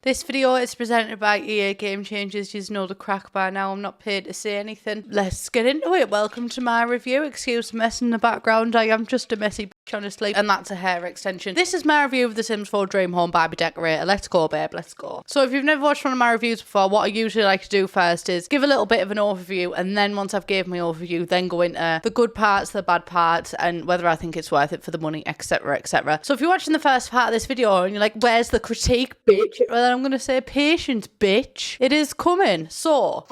This video is presented by EA Game Changers. You know the crack by now. I'm not paid to say anything. Let's get into it. Welcome to my review. Excuse the mess in the background. I am just a messy bitch, honestly. And that's a hair extension. This is my review of The Sims 4 Dream Home by Decorator. Let's go, babe. Let's go. So if you've never watched one of my reviews before, what I usually like to do first is give a little bit of an overview. And then once I've gave my overview, then go into the good parts, the bad parts, and whether I think it's worth it for the money, etc, etc. So if you're watching the first part of this video and you're like, where's the critique, bitch? Well, then I'm going to say patience, bitch. It is coming. So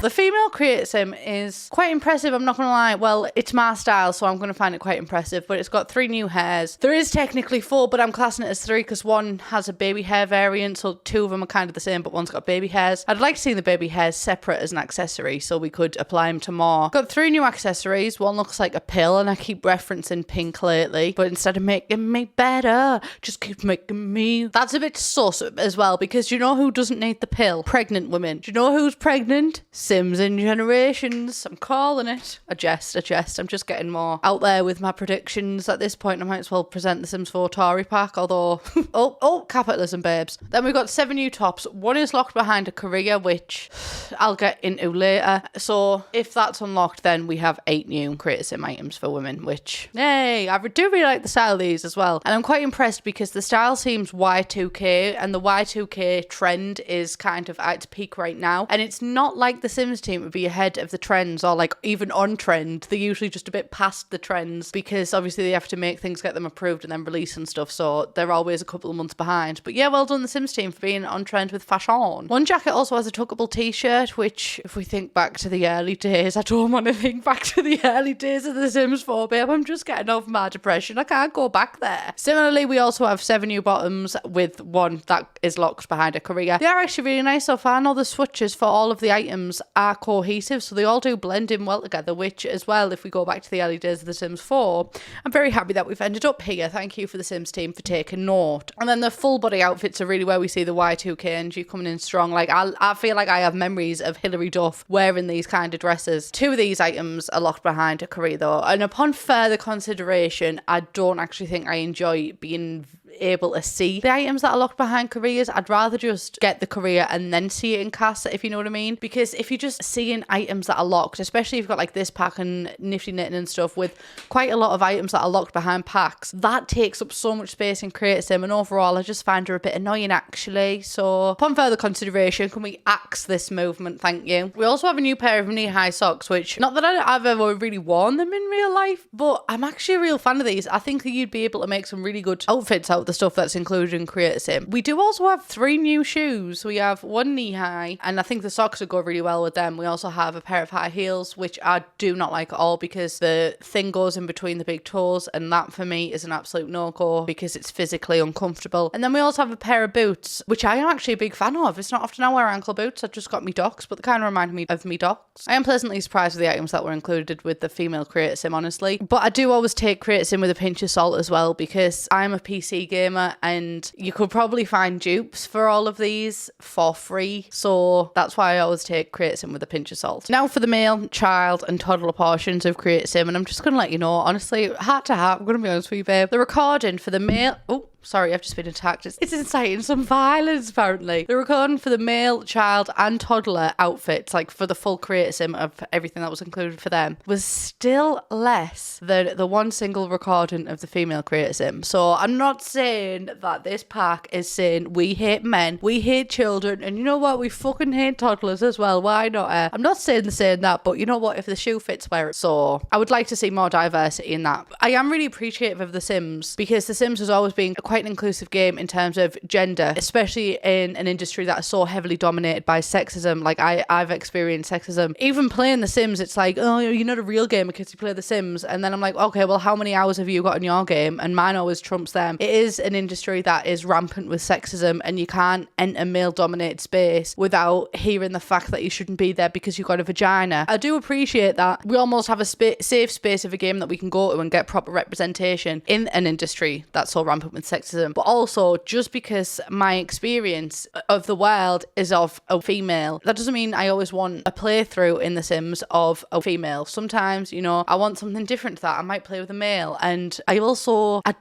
the female creator sim is quite impressive, I'm not going to lie. Well, it's my style, so I'm going to find it quite impressive, but it's got 3 new hairs. There is technically 4, but I'm classing it as 3 because one has a baby hair variant, so 2 of them are kind of the same, but one's got baby hairs. I'd like to see the baby hairs separate as an accessory, so we could apply them to more. Got 3 new accessories. One looks like a pill, and I keep referencing pink lately, but instead of making me better, just keep making me... That's a bit sus as well, because you know who doesn't need the pill? Pregnant women. Do you know who's pregnant? Sims in Generations. I'm calling it. A jest. I'm just getting more out there with my predictions. At this point, I might as well present the Sims 4 Tory pack, although... oh, capitalism, babes. Then we've got 7 new tops. One is locked behind a career, which I'll get into later. So if that's unlocked, then we have 8 new creator sim items for women, which, yay, I do really like the style of these as well. And I'm quite impressed because the style seems Y2K, and the Y2K trend is kind of at its peak right now. And it's not like the Sims team would be ahead of the trends or like even on trend. They're usually just a bit past the trends because obviously they have to make things, get them approved and then release and stuff, so they're always a couple of months behind. But yeah, well done the Sims team for being on trend with fashion. One jacket also has a tuckable t-shirt, which if we think back to the early days, I don't want to think back to the early days of the Sims 4, babe. I'm just getting over my depression. I can't go back there. Similarly, we also have 7 new bottoms with one that is locked behind a career. They are actually really nice so far, and all the swatches for all of the items are cohesive, so they all do blend in well together, which as well, if we go back to the early days of The Sims 4, I'm very happy that we've ended up here. Thank you for the Sims team for taking note. And then the full body outfits are really where we see the Y2K energy coming in strong. Like I feel like I have memories of Hilary Duff wearing these kind of dresses. 2 of these items are locked behind a career though, and upon further consideration, I don't actually think I enjoy being able to see the items that are locked behind careers. I'd rather just get the career and then see it in casa, if you know what I mean, because if you're just seeing items that are locked, especially if you've got like this pack and nifty knitting and stuff with quite a lot of items that are locked behind packs, that takes up so much space in creator sim, and overall I just find her a bit annoying actually. So upon further consideration, can we axe this movement? Thank you. We also have a new pair of knee-high socks, which not that I've ever really worn them in real life, but I'm actually a real fan of these. I think that you'd be able to make some really good outfits out of the stuff that's included in creator sim. We do also have 3 new shoes. We have 1 knee-high, and I think the socks would go really well with them. We also have a pair of high heels, which I do not like at all because the thing goes in between the big toes, and that for me is an absolute no-go because it's physically uncomfortable. And then we also have a pair of boots, which I am actually a big fan of. It's not often I wear ankle boots. I just got me docks, but they kind of remind me of me docks. I am pleasantly surprised with the items that were included with the female creator sim, honestly. But I do always take creator sim with a pinch of salt as well, because I'm a PC gamer and you could probably find dupes for all of these for free. So that's why I always take creator sim with a pinch of salt. Now for the male, child and toddler portions of creator sim, and I'm just going to let you know, honestly, heart to heart, I'm going to be honest with you, babe. The recording for the male... Oh, sorry, I've just been attacked. It's inciting some violence, apparently. The recording for the male, child, and toddler outfits, like for the full creator sim of everything that was included for them, was still less than the one single recording of the female creator sim. So I'm not saying that this pack is saying we hate men, we hate children, and you know what? We fucking hate toddlers as well. Why not? I'm not saying that, but you know what? If the shoe fits, wear it. So I would like to see more diversity in that. I am really appreciative of The Sims because The Sims has always been quite an inclusive game in terms of gender, especially in an industry that is so heavily dominated by sexism. Like I've experienced sexism. Even playing The Sims, it's like, oh, you're not a real gamer because you play The Sims. And then I'm like, okay, well, how many hours have you got in your game? And mine always trumps them. It is an industry that is rampant with sexism, and you can't enter male-dominated space without hearing the fact that you shouldn't be there because you've got a vagina. I do appreciate that we almost have a safe space of a game that we can go to and get proper representation in an industry that's so rampant with sexism. sexism, but also just because my experience of the world is of a female, that doesn't mean I always want a playthrough in The Sims of a female. Sometimes, you know, I want something different to that. I might play with a male. And I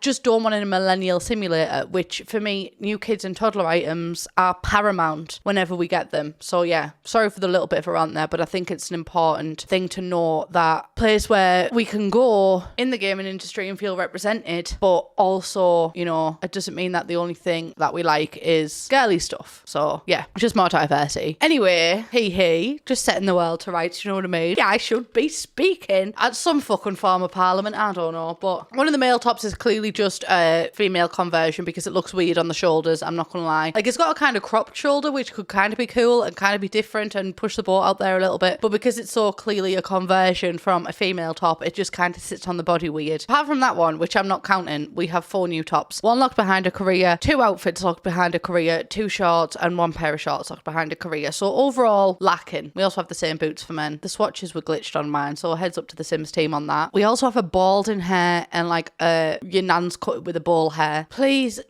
just don't want a millennial simulator, which for me, new kids and toddler items are paramount whenever we get them. So yeah, sorry for the little bit of a rant there, but I think it's an important thing to know, that place where we can go in the gaming industry and feel represented, but also, you know, it doesn't mean that the only thing that we like is girly stuff. So yeah, just more diversity. Anyway, just setting the world to rights, you know what I mean? Yeah, I should be speaking at some fucking form of parliament, I don't know, but one of the male tops is clearly just a female conversion because it looks weird on the shoulders, I'm not gonna lie. Like, it's got a kind of cropped shoulder, which could kind of be cool and kind of be different and push the boat out there a little bit, but because it's so clearly a conversion from a female top, it just kind of sits on the body weird. Apart from that one, which I'm not counting, we have 4 new tops. 1 locked behind a career, 2 outfits locked behind a career, 2 shorts, and 1 pair of shorts locked behind a career. So overall, lacking. We also have the same boots for men. The swatches were glitched on mine, so heads up to the Sims team on that. We also have a balding hair and like your nan's cut with a ball hair. Please,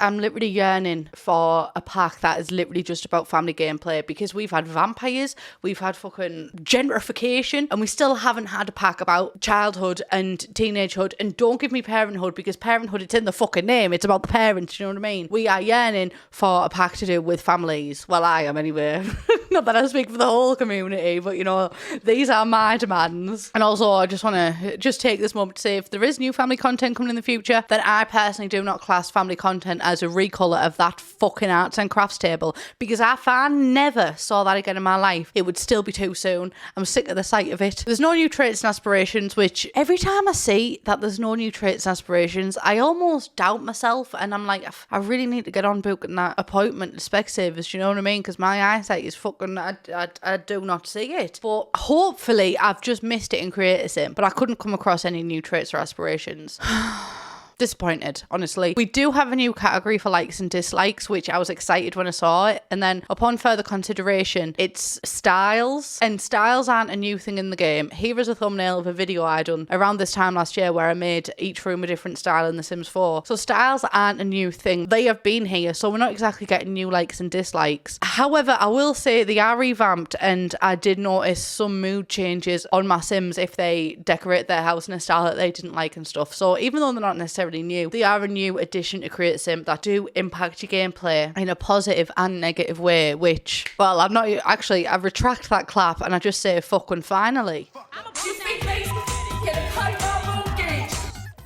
I'm literally yearning for a pack that is literally just about family gameplay, because we've had vampires, we've had fucking gentrification, and we still haven't had a pack about childhood and teenagehood. And don't give me parenthood, because parenthood, it's in the fucking name. It's about the parents, you know what I mean? We are yearning for a pack to do with families. Well, I am anyway. Not that I speak for the whole community, but you know, these are my demands. And also, I just want to take this moment to say, if there is new family content coming in the future, then I personally do not class family content as a recolour of that fucking arts and crafts table, because if I never saw that again in my life, it would still be too soon. I'm sick of the sight of it. There's no new traits and aspirations, which every time I see that there's no new traits and aspirations, I almost doubt myself, and I'm like, I really need to get on booking that appointment to Specsavers, you know what I mean? Because my eyesight is fucking, I do not see it. But hopefully I've just missed it in Creator Sim, but I couldn't come across any new traits or aspirations. Disappointed, honestly. We do have a new category for likes and dislikes, which I was excited when I saw it, and then upon further consideration, it's styles, and styles aren't a new thing in the game. Here is a thumbnail of a video I done around this time last year where I made each room a different style in The Sims 4. So styles aren't a new thing. They have been here, so we're not exactly getting new likes and dislikes. However, I will say they are revamped, and I did notice some mood changes on my Sims if they decorate their house in a style that they didn't like and stuff. So even though they're not necessarily new, they are a new addition to Create Sim that do impact your gameplay in a positive and negative way, which, well, I'm not actually, I retract that clap and I just say fucking finally.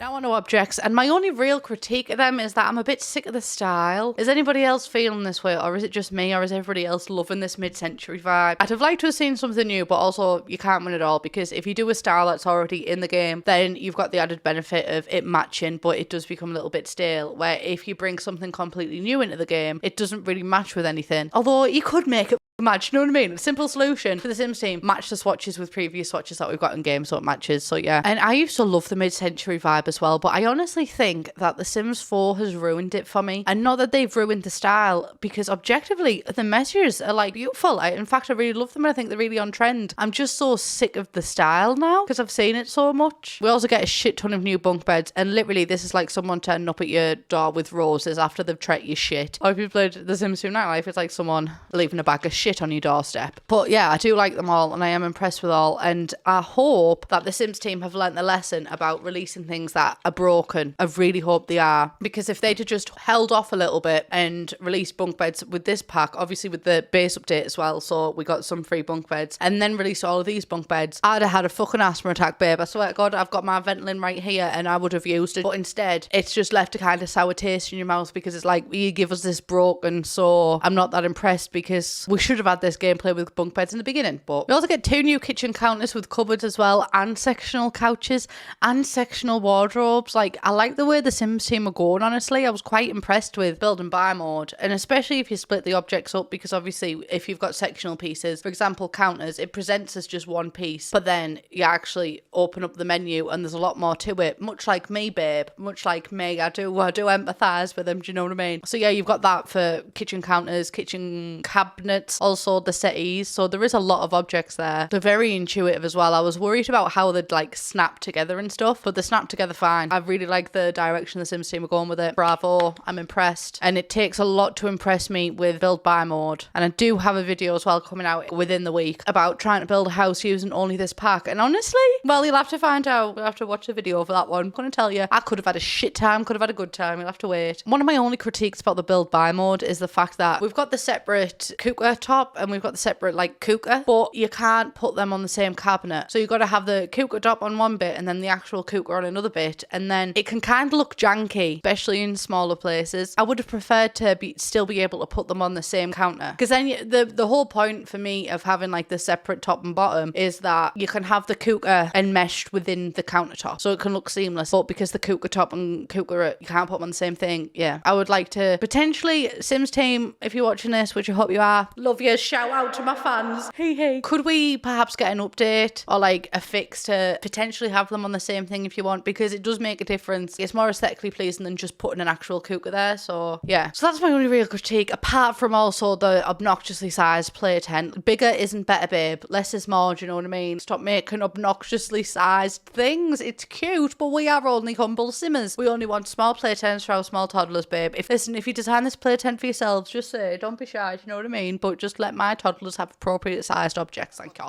Now on to objects, and my only real critique of them is that I'm a bit sick of the style. Is anybody else feeling this way, or is it just me, or is everybody else loving this mid-century vibe? I'd have liked to have seen something new, but also you can't win it all, because if you do a style that's already in the game, then you've got the added benefit of it matching, but it does become a little bit stale, where if you bring something completely new into the game, it doesn't really match with anything. Although you could make it match, you know what I mean? A simple solution for the Sims team: match the swatches with previous swatches that we've got in game so it matches. So yeah, and I used to love the mid-century vibe as well, but I honestly think that The Sims 4 has ruined it for me. And not that they've ruined the style, because objectively the measures are like beautiful. In fact, I really love them, and I think they're really on trend. I'm just so sick of the style now because I've seen it so much. We also get a shit ton of new bunk beds, and literally this is like someone turning up at your door with roses after they've treated you shit. Or if you've played The Sims 2 Nightlife, it's like someone leaving a bag of shit on your doorstep. But yeah, I do like them all, and I am impressed with all, and I hope that the Sims team have learnt the lesson about releasing things that are broken. I really hope they are, because if they'd have just held off a little bit and released bunk beds with this pack, obviously with the base update as well, so we got some free bunk beds, and then released all of these bunk beds, I'd have had a fucking asthma attack, babe. I swear to God, I've got my Ventolin right here and I would have used it, but instead it's just left a kind of sour taste in your mouth, because it's like, you give us this broken, so I'm not that impressed, because we should have had this gameplay with bunk beds in the beginning. But we also get 2 new kitchen counters with cupboards as well, and sectional couches and sectional wardrobes. Like, I like the way the Sims team are going, honestly. I was quite impressed with build and buy mode, and especially if you split the objects up, because obviously if you've got sectional pieces, for example counters, it presents as just one piece, but then you actually open up the menu and there's a lot more to it, much like me, babe, much like me. I do empathise with them, do you know what I mean? So yeah, you've got that for kitchen counters, kitchen cabinets, also the settees. So there is a lot of objects there. They're very intuitive as well. I was worried about how they'd like snap together and stuff, but they snap together fine. I really like the direction the Sims team are going with it. Bravo, I'm impressed. And it takes a lot to impress me with build buy mode. And I do have a video as well coming out within the week about trying to build a house using only this pack. And honestly, well, you'll have to find out. You'll have to watch the video for that one. I'm going to tell you, I could have had a shit time, could have had a good time. You'll have to wait. One of my only critiques about the build buy mode is the fact that we've got the separate cooker top and we've got the separate like cooker, but you can't put them on the same cabinet. So you've got to have the cooker top on one bit and then the actual cooker on another bit, and then it can kind of look janky, especially in smaller places. I would have preferred to still be able to put them on the same counter, because then the whole point for me of having like the separate top and bottom is that you can have the cooker enmeshed within the countertop, so it can look seamless. But because the cooker top and cooker, you can't put them on the same thing. Yeah, I would like to potentially, Sims team, if you're watching this, which I hope you are, love you, shout out to my fans. Hey, could we perhaps get an update or like a fix to potentially have them on the same thing if you want, because it does make a difference. It's more aesthetically pleasing than just putting an actual cooker there. So yeah, so that's my only real critique, apart from also the obnoxiously sized play tent. Bigger isn't better, babe. Less is more, do you know what I mean? Stop making obnoxiously sized things. It's cute, but we are only humble simmers. We only want small play tents for our small toddlers, babe. If you design this play tent for yourselves, just say, don't be shy, do you know what I mean? But just let my toddlers have appropriate sized objects, thank you.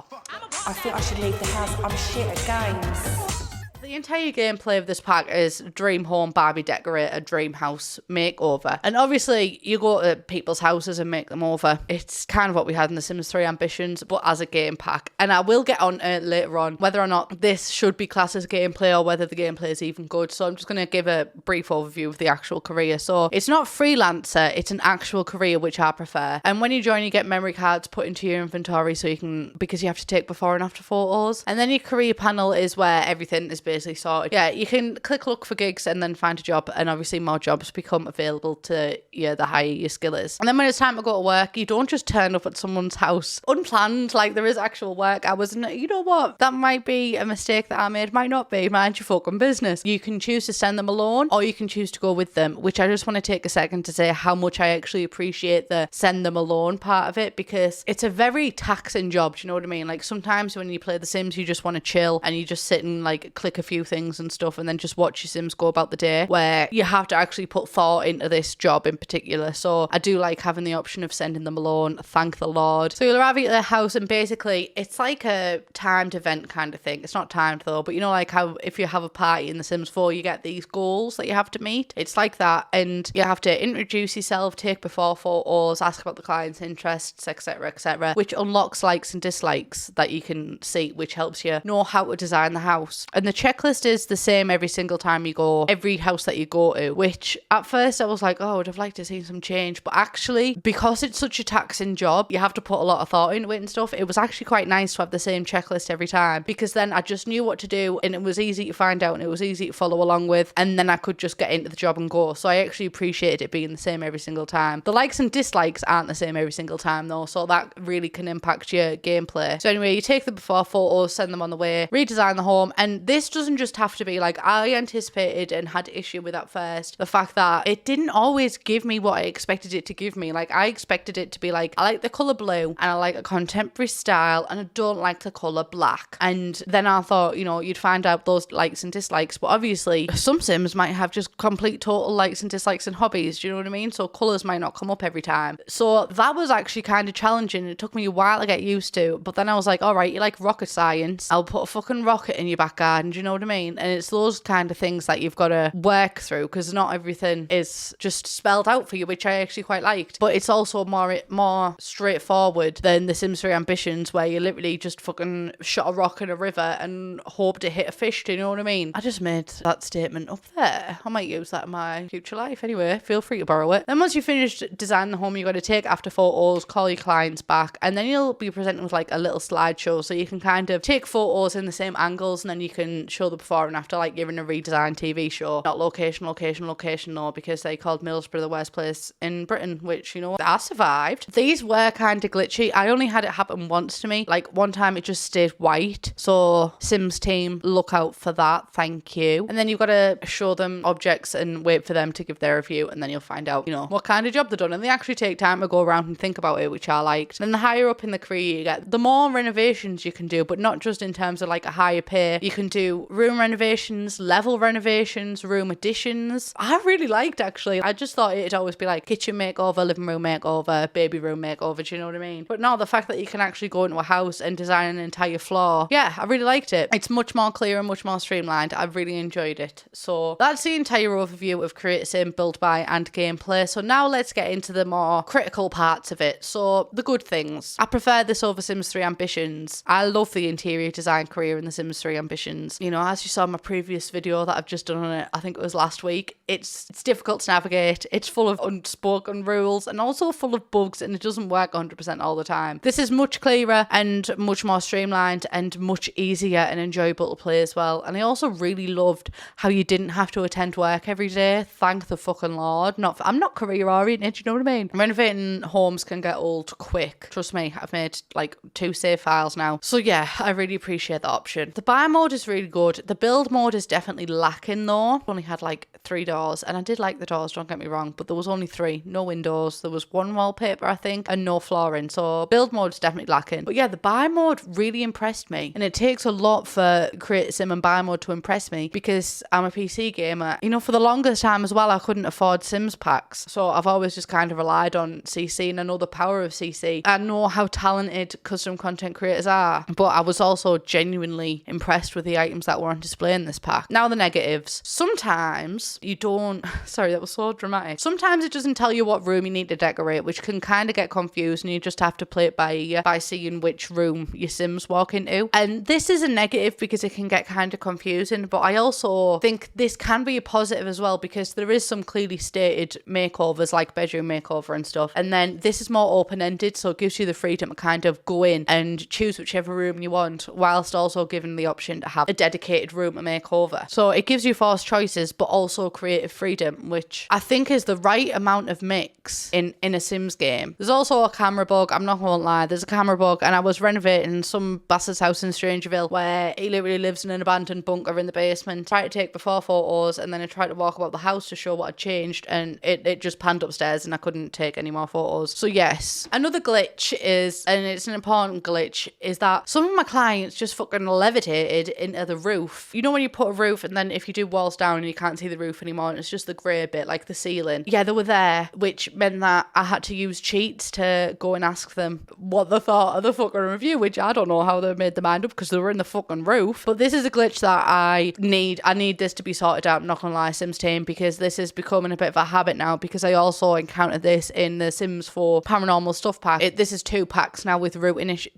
I think I should leave the house. I'm shit at games. The entire gameplay of this pack is Dream Home Barbie Decorator Dream House Makeover. And obviously, you go to people's houses and make them over. It's kind of what we had in The Sims 3 Ambitions, but as a game pack. And I will get on later on whether or not this should be classed as gameplay or whether the gameplay is even good. So I'm just going to give a brief overview of the actual career. So it's not freelancer, it's an actual career, which I prefer. And when you join, you get memory cards put into your inventory so you can, because you have to take before and after photos. And then your career panel is where everything is basically sorted. Yeah, you can click look for gigs and then find a job, and obviously more jobs become available to you the higher your skill is. And then when it's time to go to work, you don't just turn up at someone's house unplanned. Like, there is actual work hours, and you know what, that might be a mistake that I made, might not be, mind your fucking business. You can choose to send them alone or you can choose to go with them, which I just want to take a second to say how much I actually appreciate the send them alone part of it, because it's a very taxing job, do you know what I mean? Like, sometimes when you play The Sims, you just want to chill and you just sit and like click a few things and stuff and then just watch your Sims go about the day, where you have to actually put thought into this job in particular. So I do like having the option of sending them alone, thank the Lord. So you'll arrive at their house and basically it's like a timed event kind of thing. It's not timed though, but you know, like how if you have a party in The Sims 4, you get these goals that you have to meet. It's like that, and you have to introduce yourself, take before photos, ask about the client's interests, etc., which unlocks likes and dislikes that you can see, which helps you know how to design the house. And the checklist is the same every single time you go, every house that you go to, which at first I was like, oh, I would have liked to see some change, but actually, because it's such a taxing job, you have to put a lot of thought into it and stuff. It was actually quite nice to have the same checklist every time, because then I just knew what to do and it was easy to find out and it was easy to follow along with, and then I could just get into the job and go. So I actually appreciated it being the same every single time. The likes and dislikes aren't the same every single time though, so that really can impact your gameplay. So anyway, you take the before photos, send them on the way, redesign the home, and this doesn't just have to be like I anticipated and had issue with at first, the fact that it didn't always give me what I expected it to give me. Like, I expected it to be like, I like the colour blue and I like a contemporary style and I don't like the colour black. And then I thought, you know, you'd find out those likes and dislikes, but obviously some Sims might have just complete total likes and dislikes and hobbies, do you know what I mean? So colours might not come up every time. So that was actually kind of challenging. It took me a while to get used to, but then I was like, all right, you like rocket science, I'll put a fucking rocket in your back garden, do you know what I mean? And it's those kind of things that you've got to work through, because not everything is just spelled out for you, which I actually quite liked. But it's also more straightforward than The Sims 3 Ambitions, where you literally just fucking shot a rock in a river and hope to hit a fish, do you know what I mean? I just made that statement up there. I might use that in my future life. Anyway, feel free to borrow it. Then once you've finished designing the home, you've got to take after photos, call your clients back, and then you'll be presented with like a little slideshow, so you can kind of take photos in the same angles and then you can show show the before and after, like you're in a redesigned TV show. Not location though, because they called Middlesbrough the worst place in Britain, which, you know, I survived. These were kind of glitchy. I only had it happen once to me. Like one time it just stayed white. So Sims team, look out for that. Thank you. And then you've got to show them objects and wait for them to give their review, and then you'll find out, you know, what kind of job they've done. And they actually take time to go around and think about it, which I liked. And the higher up in the career you get, the more renovations you can do, but not just in terms of like a higher pay. You can do room renovations, level renovations, room additions. I really liked, actually. I just thought it'd always be like kitchen makeover, living room makeover, baby room makeover, do you know what I mean? But no, the fact that you can actually go into a house and design an entire floor, yeah, I really liked it. It's much more clear and much more streamlined. I've really enjoyed it. So that's the entire overview of Create a Sim, Build By and gameplay. So now let's get into the more critical parts of it. So the good things. I prefer this over Sims 3 Ambitions. I love the interior design career in the Sims 3 Ambitions. You know, as you saw in my previous video that I've just done on it, I think it was last week, it's difficult to navigate. It's full of unspoken rules and also full of bugs, and it doesn't work 100% all the time. This is much clearer and much more streamlined and much easier and enjoyable to play as well. And I also really loved how you didn't have to attend work every day. Thank the fucking Lord. I'm not career oriented, you know what I mean? Renovating homes can get old quick. Trust me, I've made like 2 save files now. So yeah, I really appreciate the option. The buy mode is really good. The build mode is definitely lacking though. Only had like 3 doors, and I did like the doors, don't get me wrong, but there was only 3. No windows. There was 1 wallpaper, I think, and no flooring. So build mode is definitely lacking. But yeah, the buy mode really impressed me, and it takes a lot for Create a Sim and buy mode to impress me because I'm a PC gamer. You know, for the longest time as well, I couldn't afford Sims packs, so I've always just kind of relied on CC, and I know the power of CC. I know how talented custom content creators are, but I was also genuinely impressed with the items that were on display in this pack. Now the negatives. Sometimes you don't, sorry, that was so dramatic. Sometimes it doesn't tell you what room you need to decorate, which can kind of get confused, and you just have to play it by ear by seeing which room your Sims walk into. And this is a negative because it can get kind of confusing, but I also think this can be a positive as well because there is some clearly stated makeovers like bedroom makeover and stuff, and then this is more open-ended, so it gives you the freedom to kind of go in and choose whichever room you want, whilst also giving the option to have a dedicated room to make over. So it gives you forced choices but also creative freedom, which I think is the right amount of mix in a Sims game. There's also a camera bug. I'm not gonna lie, there's a camera bug, and I was renovating some bastard's house in Strangerville where he literally lives in an abandoned bunker in the basement. Tried to take before photos, and then I tried to walk about the house to show what had changed, and it just panned upstairs and I couldn't take any more photos. So yes, another glitch is, and it's an important glitch, is that some of my clients just fucking levitated into the roof. You know when you put a roof and then if you do walls down and you can't see the roof anymore and it's just the grey bit like the ceiling? Yeah, they were there, which meant that I had to use cheats to go and ask them what they thought of the fucking review, which I don't know how they made the mind up because they were in the fucking roof. But this is a glitch that I need this to be sorted out, I'm not gonna lie, Sims team, because this is becoming a bit of a habit now, because I also encountered this in the Sims 4 Paranormal Stuff pack. This is 2 packs now with routing issues.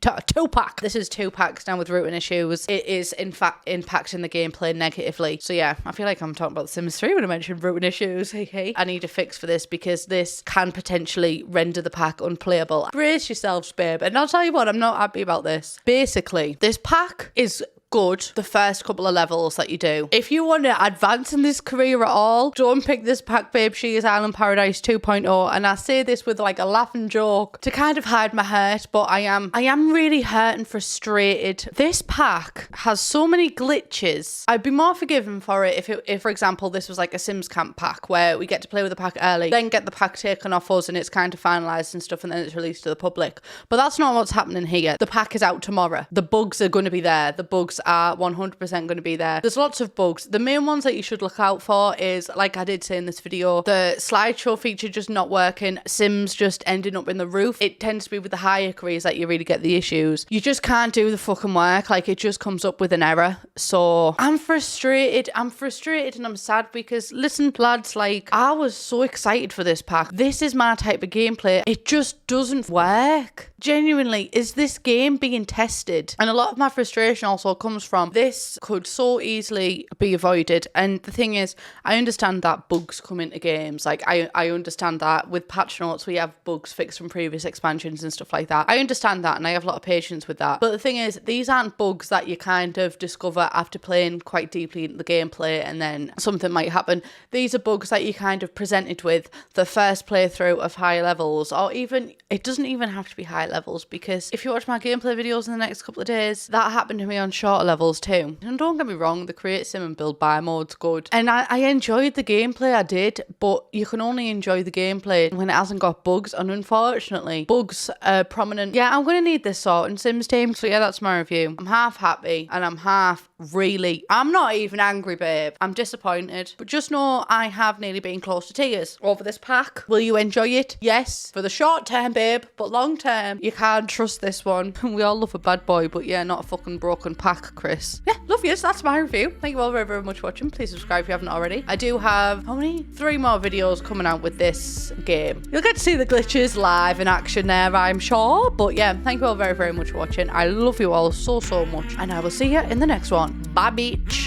This is 2 packs now with routing issues. It is in fact impacting the gameplay negatively. So yeah, I feel like I'm talking about The Sims 3 when I mentioned routing issues. Hey. I need a fix for this because this can potentially render the pack unplayable. Brace yourselves, babe. And I'll tell you what, I'm not happy about this. Basically, this pack is good the first couple of levels that you do. If you want to advance in this career at all, don't pick this pack, babe. She is Island Paradise 2.0, and I say this with like a laughing joke to kind of hide my hurt, but I am really hurt and frustrated. This pack has so many glitches. I'd be more forgiven for it if for example this was like a Sims Camp pack where we get to play with the pack early, then get the pack taken off us and it's kind of finalized and stuff, and then it's released to the public. But that's not what's happening here. The pack is out tomorrow. The bugs are going to be there. The bugs are 100% going to be there. There's lots of bugs. The main ones that you should look out for is, like I did say in this video, the slideshow feature just not working, Sims just ending up in the roof. It tends to be with the higher careers that you really get the issues. You just can't do the fucking work. Like, it just comes up with an error. So I'm frustrated and I'm sad because, listen lads, like, I was so excited for this pack. This is my type of gameplay. It just doesn't work. Genuinely, is this game being tested? And a lot of my frustration also comes comes from. This could so easily be avoided. And the thing is, I understand that bugs come into games. Like, I understand that with patch notes, we have bugs fixed from previous expansions and stuff like that. I understand that, and I have a lot of patience with that. But the thing is, these aren't bugs that you kind of discover after playing quite deeply into the gameplay and then something might happen. These are bugs that you kind of presented with the first playthrough of high levels, or even, it doesn't even have to be high levels, because if you watch my gameplay videos in the next couple of days, that happened to me on shorter levels too. And don't get me wrong, the create sim and build buy mode's good. And I enjoyed the gameplay, I did, but you can only enjoy the gameplay when it hasn't got bugs, and unfortunately, bugs are prominent. Yeah, I'm going to need this sort in Sims team. So yeah, that's my review. I'm half happy and I'm half really, I'm not even angry, babe. I'm disappointed. But just know I have nearly been close to tears over this pack. Will you enjoy it? Yes. For the short term, babe, but long term, you can't trust this one. We all love a bad boy, but yeah, not a fucking broken pack, Chris. Yeah, love you. So that's my review. Thank you all very, very much for watching. Please subscribe if you haven't already. I do have, how many? 3 more videos coming out with this game. You'll get to see the glitches live in action there, I'm sure. But yeah, thank you all very, very much for watching. I love you all so, so much. And I will see you in the next one. Bye, bitch.